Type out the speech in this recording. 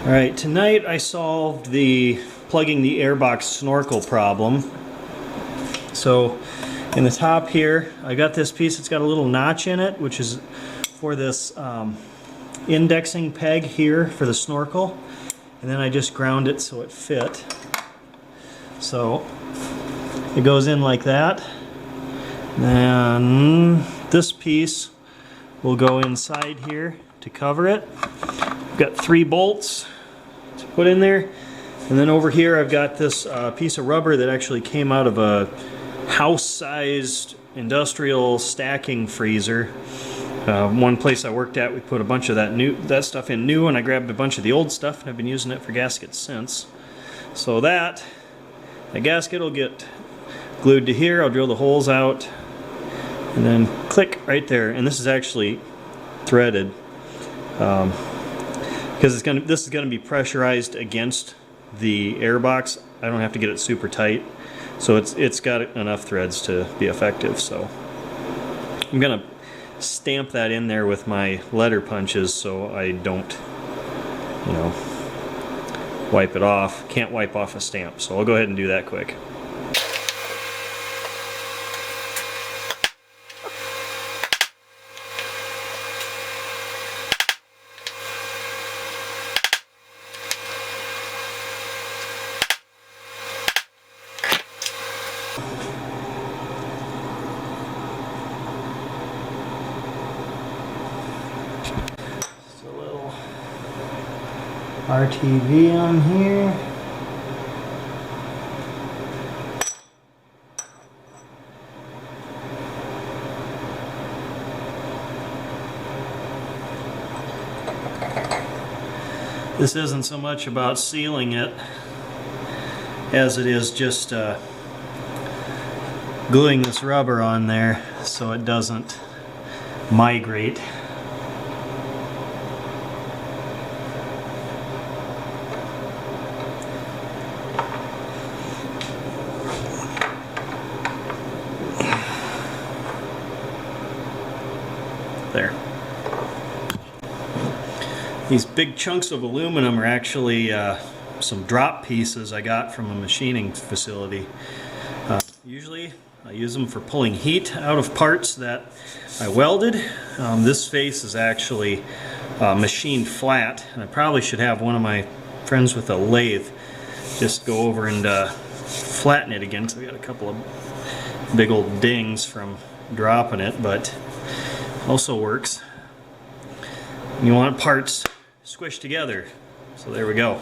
Alright, tonight I solved the plugging the airbox snorkel problem. So in the top here I got this piece, it's got a little notch in it, which is for this indexing peg here for the snorkel, and then I just ground it so it fit. So it goes in like that. Then this piece will go inside here to cover it. Got 3 bolts to put in there, and then over here I've got this piece of rubber that actually came out of a house-sized industrial stacking freezer. One place I worked at, we put a bunch of that stuff in new, and I grabbed a bunch of the old stuff, and I've been using it for gaskets since. So the gasket will get glued to here. I'll drill the holes out, and then click right there. And this is actually threaded. Because this is going to be pressurized against the airbox. I don't have to get it super tight, so it's got enough threads to be effective. So I'm going to stamp that in there with my letter punches so I don't, wipe it off. Can't wipe off a stamp, so I'll go ahead and do that quick. RTV on here. This isn't so much about sealing it as it is just gluing this rubber on there so it doesn't migrate. There. These big chunks of aluminum are actually some drop pieces I got from a machining facility. Usually I use them for pulling heat out of parts that I welded. This face is actually machined flat, and I probably should have one of my friends with a lathe just go over and flatten it again, because I got a couple of big old dings from dropping it, but also works. You want parts squished together, so there we go.